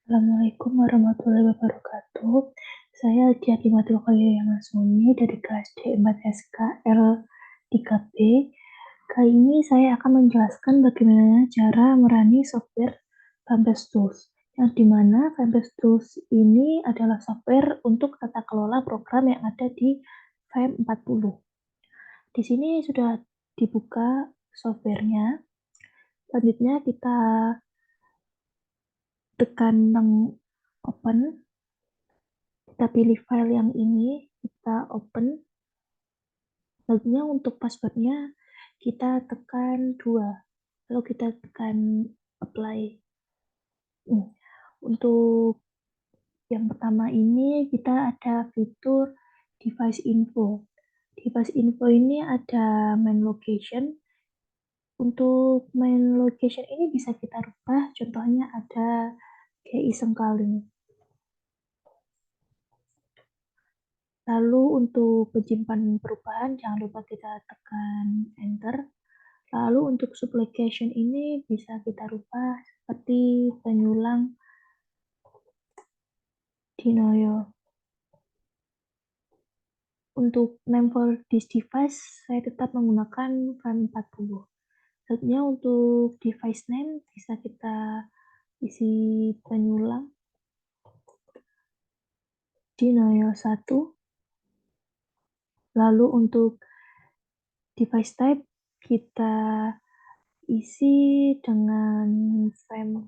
Assalamualaikum warahmatullahi wabarakatuh. Saya Diati Madrokaya Yamasumi dari kelas D4 SKL 3B. Kali ini saya akan menjelaskan bagaimana cara merani software Vampest Tools, yang dimana Vampest Tools ini adalah software untuk tata kelola program yang ada di VM40. Di sini sudah dibuka softwarenya. Selanjutnya kita tekan open. Kita pilih file yang ini, kita open. Selanjutnya untuk passwordnya kita tekan 2, lalu kita tekan apply. Untuk yang pertama ini kita ada fitur device info. Device info ini ada main location. Untuk main location ini bisa kita rubah, contohnya ada kayak iseng kali. Lalu untuk penyimpanan perubahan, jangan lupa kita tekan enter. Lalu untuk sublocation ini bisa kita rubah seperti penyulang denial. Untuk name for this device, saya tetap menggunakan VM40. Selanjutnya untuk device name bisa kita isi penyulang denial 1. Lalu untuk device type kita isi dengan VM40.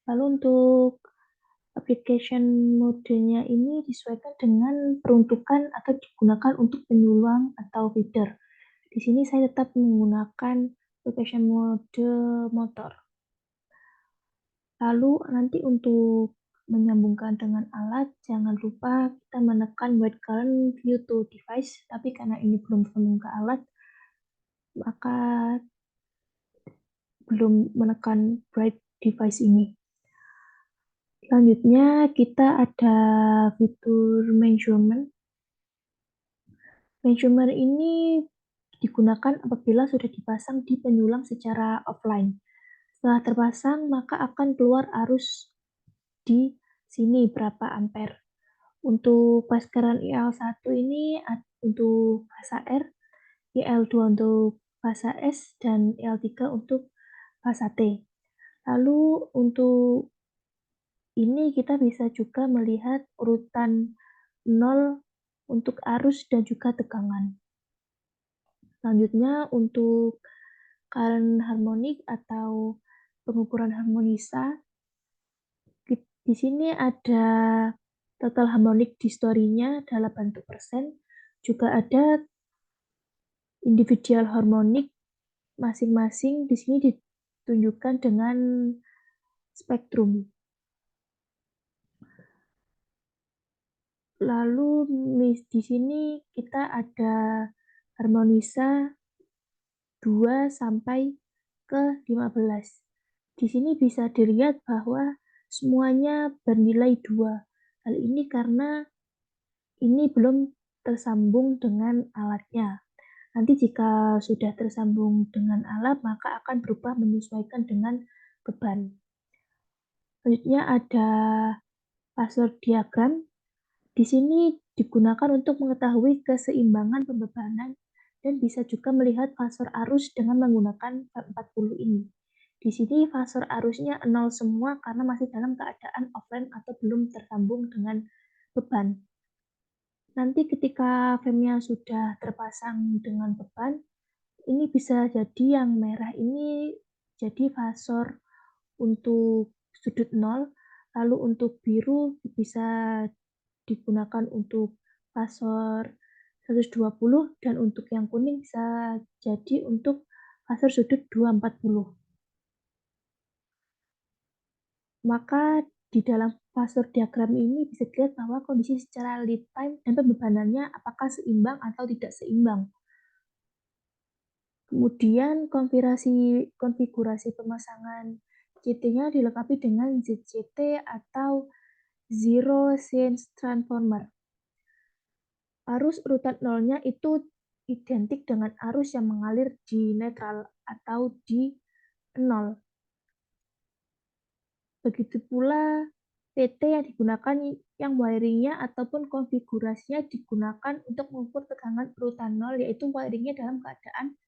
Lalu untuk application modenya ini disesuaikan dengan peruntukan atau digunakan untuk penyulang atau feeder. Di sini saya tetap menggunakan application mode motor. Lalu nanti untuk menyambungkan dengan alat, jangan lupa kita menekan wide current view to device, tapi karena ini belum tersambung ke alat, maka belum menekan bright device ini. Selanjutnya kita ada fitur measurement. Measurement ini digunakan apabila sudah dipasang di penyulang secara offline. Setelah terpasang, maka akan keluar arus di sini berapa ampere. Untuk fase current IL1 ini untuk fase R, IL2 untuk fase S, dan IL3 untuk fase T. Lalu untuk ini kita bisa juga melihat urutan 0 untuk arus dan juga tegangan. Selanjutnya untuk current harmonic atau pengukuran harmonisa, di sini ada total harmonic distorsinya dalam bentuk persen, juga ada individual harmonic masing-masing di sini ditunjukkan dengan spektrum. Lalu di sini kita ada harmonisa 2 sampai ke 15. Di sini bisa dilihat bahwa semuanya bernilai 2. Hal ini karena ini belum tersambung dengan alatnya. Nanti jika sudah tersambung dengan alat, maka akan berubah menyesuaikan dengan beban. Selanjutnya ada phasor diagram. Di sini digunakan untuk mengetahui keseimbangan pembebanan dan bisa juga melihat phasor arus dengan menggunakan V40 ini. Di sini phasor arusnya 0 semua karena masih dalam keadaan offline atau belum tersambung dengan beban. Nanti ketika VM-nya sudah terpasang dengan beban, ini bisa jadi yang merah ini jadi phasor untuk sudut 0, lalu untuk biru bisa digunakan untuk phasor 120, dan untuk yang kuning bisa jadi untuk phasor sudut 240. Maka di dalam phasor diagram ini bisa dilihat bahwa kondisi secara lead time dan pembebanannya apakah seimbang atau tidak seimbang. Kemudian konfigurasi pemasangan CT-nya dilengkapi dengan ZCT atau Zero Change Transformer. Arus urutan nolnya itu identik dengan arus yang mengalir di netral atau di 0. Begitu pula PT yang digunakan yang wiringnya ataupun konfigurasinya digunakan untuk mengukur tegangan urutan 0, yaitu wiringnya dalam keadaan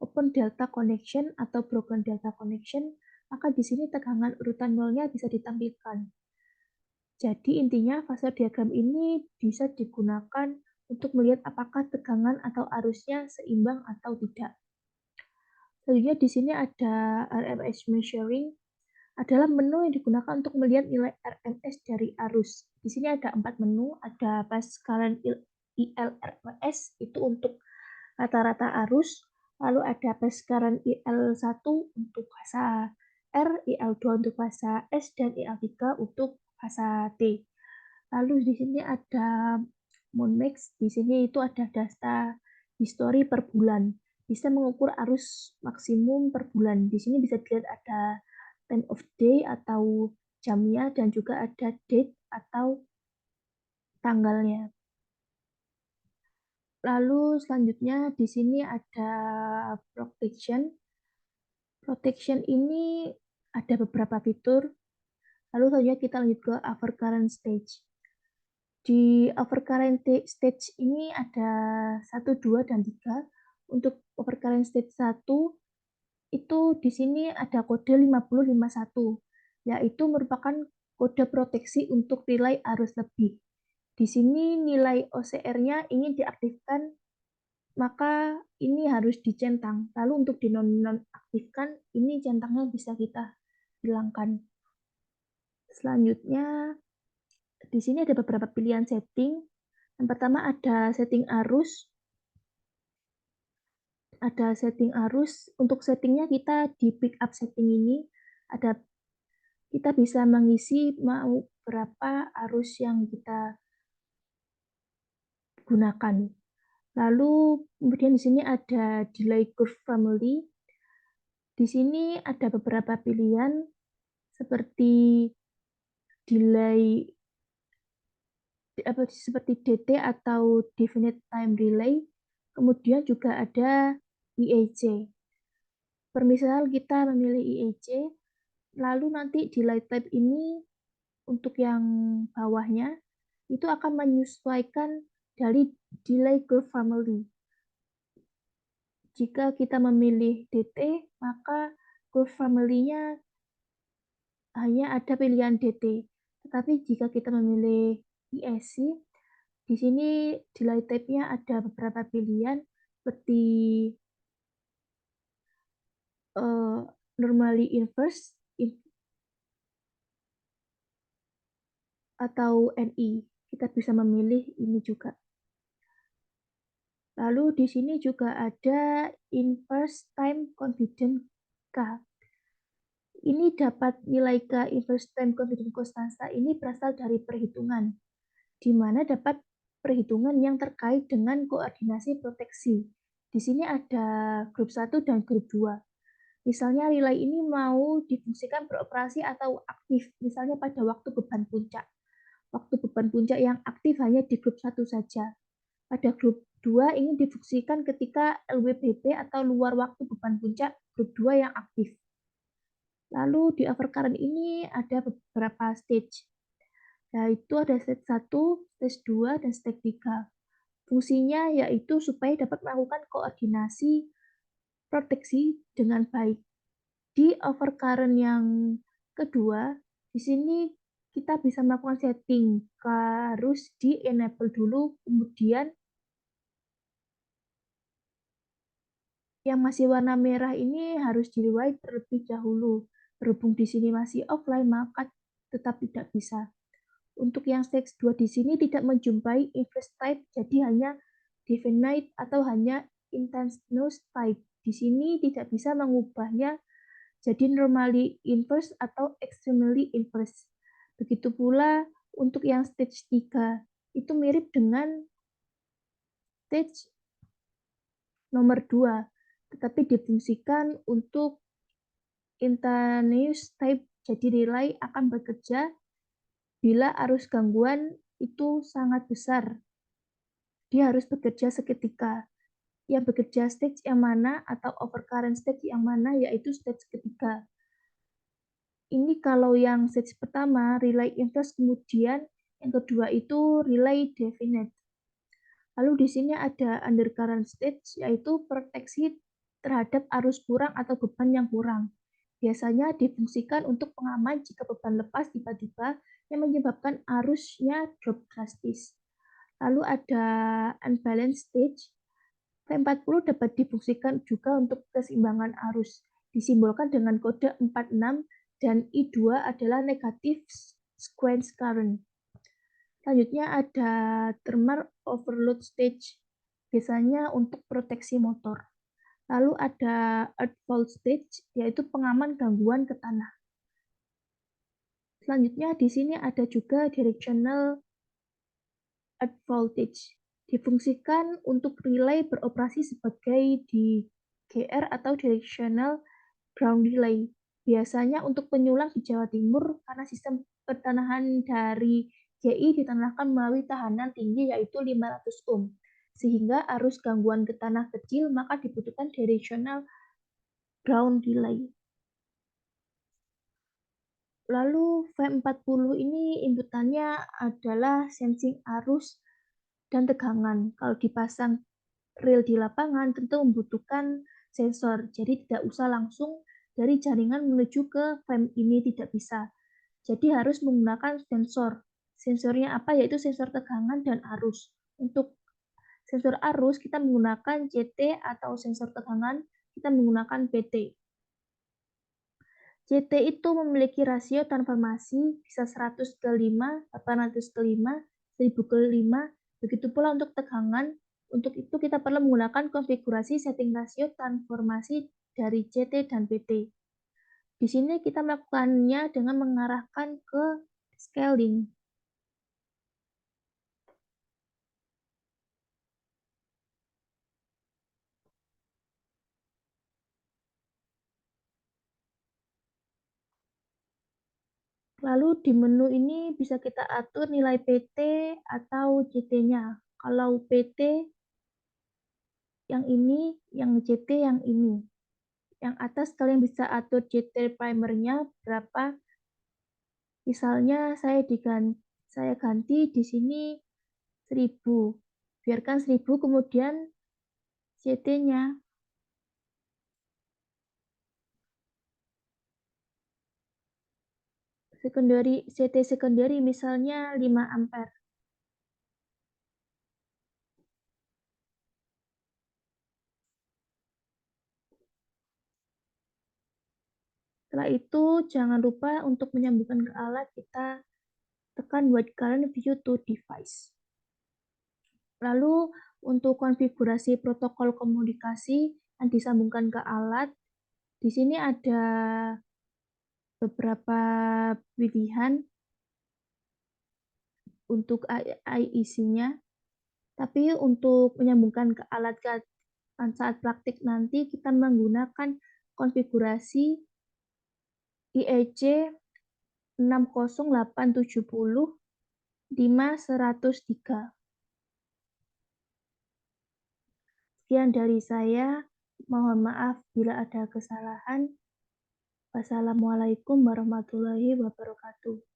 open delta connection atau broken delta connection, maka di sini tegangan urutan 0-nya bisa ditampilkan. Jadi intinya fase diagram ini bisa digunakan untuk melihat apakah tegangan atau arusnya seimbang atau tidak. Selanjutnya di sini ada RMS measuring, adalah menu yang digunakan untuk melihat nilai RMS dari arus. Di sini ada 4 menu, ada phase current ILRMS, itu untuk rata-rata arus, lalu ada phase current IL1 untuk fasa R, IL2 untuk fasa S, dan IL3 untuk fasa T. Lalu di sini ada Monmax, di sini itu ada data history per bulan. Bisa mengukur arus maksimum per bulan. Di sini bisa dilihat ada time of day atau jamnya, dan juga ada date atau tanggalnya. Lalu selanjutnya di sini ada protection. Protection ini ada beberapa fitur. Lalu selanjutnya kita lanjut ke overcurrent stage. Di overcurrent stage ini ada 1, 2, dan 3. Untuk overcurrent stage 1, itu di sini ada kode 5051, yaitu merupakan kode proteksi untuk relay arus lebih. Di sini nilai OCR-nya ingin diaktifkan, maka ini harus dicentang. Lalu untuk dinonaktifkan, ini centangnya bisa kita hilangkan. Selanjutnya, di sini ada beberapa pilihan setting. Yang pertama ada setting arus. Ada setting arus. Untuk settingnya kita di pick up setting ini ada, kita bisa mengisi mau berapa arus yang kita gunakan. Lalu kemudian di sini ada delay curve family. Di sini ada beberapa pilihan seperti delay seperti DT atau definite time relay. Kemudian juga ada IEC. Permisal kita memilih IEC, lalu nanti delay type ini untuk yang bawahnya itu akan menyesuaikan dari delay curve family. Jika kita memilih DT, maka curve family-nya hanya ada pilihan DT. Tetapi jika kita memilih ISC, di sini delay type-nya ada beberapa pilihan seperti normally inverse atau NI. Kita bisa memilih ini juga. Lalu di sini juga ada inverse time confidence K. Ini dapat nilai K inverse time confidence constanza ini berasal dari perhitungan, di mana dapat perhitungan yang terkait dengan koordinasi proteksi. Di sini ada grup 1 dan grup 2. Misalnya relay ini mau difungsikan beroperasi atau aktif, misalnya pada waktu beban puncak. Waktu beban puncak yang aktif hanya di grup 1 saja. Pada grup 2 ingin difungsikan ketika LWBP atau luar waktu beban puncak grup 2 yang aktif. Lalu di overcurrent ini ada beberapa stage, yaitu ada stage 1, stage 2, dan stage 3. Fungsinya yaitu supaya dapat melakukan koordinasi proteksi dengan baik. Di overcurrent yang kedua, di sini kita bisa melakukan setting, harus di enable dulu, kemudian yang masih warna merah ini harus di-white terlebih dahulu. Berhubung di sini masih offline, maka tetap tidak bisa. Untuk yang stage 2 di sini tidak menjumpai inverse type, jadi hanya definite atau hanya intentional type. Di sini tidak bisa mengubahnya jadi normally inverse atau extremely inverse. Begitu pula untuk yang stage 3, itu mirip dengan stage nomor 2, tetapi difungsikan untuk instantaneous type, jadi relay akan bekerja bila arus gangguan itu sangat besar. Dia harus bekerja seketika. yang bekerja stage yang mana atau overcurrent stage yang mana, yaitu stage ketiga. Ini kalau yang stage pertama, relay inverse, kemudian yang kedua itu relay definite. Lalu di sini ada undercurrent stage, yaitu proteksi terhadap arus kurang atau beban yang kurang. Biasanya difungsikan untuk pengaman jika beban lepas tiba-tiba yang menyebabkan arusnya drop drastis. Lalu ada unbalanced stage. V40 dapat difungsikan juga untuk keseimbangan arus. Disimbolkan dengan kode 46 dan I2 adalah negatif sequence current. Selanjutnya ada thermal overload stage, biasanya untuk proteksi motor. Lalu ada earth fault stage, yaitu pengaman gangguan ke tanah. Selanjutnya di sini ada juga directional earth voltage. Difungsikan untuk relay beroperasi sebagai DGR atau directional ground relay. Biasanya untuk penyulang di Jawa Timur karena sistem pertanahan dari GI ditanahkan melalui tahanan tinggi yaitu 500 ohm. Sehingga arus gangguan ke tanah kecil maka dibutuhkan directional ground relay. Lalu V40 ini inputannya adalah sensing arus dan tegangan. Kalau dipasang rel di lapangan tentu membutuhkan sensor, jadi tidak usah langsung dari jaringan menuju ke frame ini, tidak bisa. Jadi harus menggunakan sensor. Sensornya apa? Yaitu sensor tegangan dan arus. Untuk sensor arus kita menggunakan CT atau sensor tegangan kita menggunakan PT. CT itu memiliki rasio transformasi bisa 100 ke 5, 800 ke 5, 1000 ke 5. Begitu pula untuk tegangan. Untuk itu kita perlu menggunakan konfigurasi setting rasio transformasi dari CT dan PT. Di sini kita melakukannya dengan mengarahkan ke scaling. Lalu di menu ini bisa kita atur nilai PT atau CT-nya. Kalau PT yang ini, yang CT yang ini. Yang atas kalian bisa atur CT primernya berapa. Misalnya saya ganti di sini 1000. Biarkan 1000 kemudian CT-nya. CT secondary misalnya 5 ampere. Setelah itu jangan lupa untuk menyambungkan ke alat, kita tekan white current view to device. Lalu untuk konfigurasi protokol komunikasi yang disambungkan ke alat, di sini ada beberapa pilihan untuk IEC-nya. Tapi untuk menyambungkan ke alat saat praktik nanti kita menggunakan konfigurasi IEC 60870 5103. Sekian dari saya. Mohon maaf bila ada kesalahan. Wassalamualaikum warahmatullahi wabarakatuh.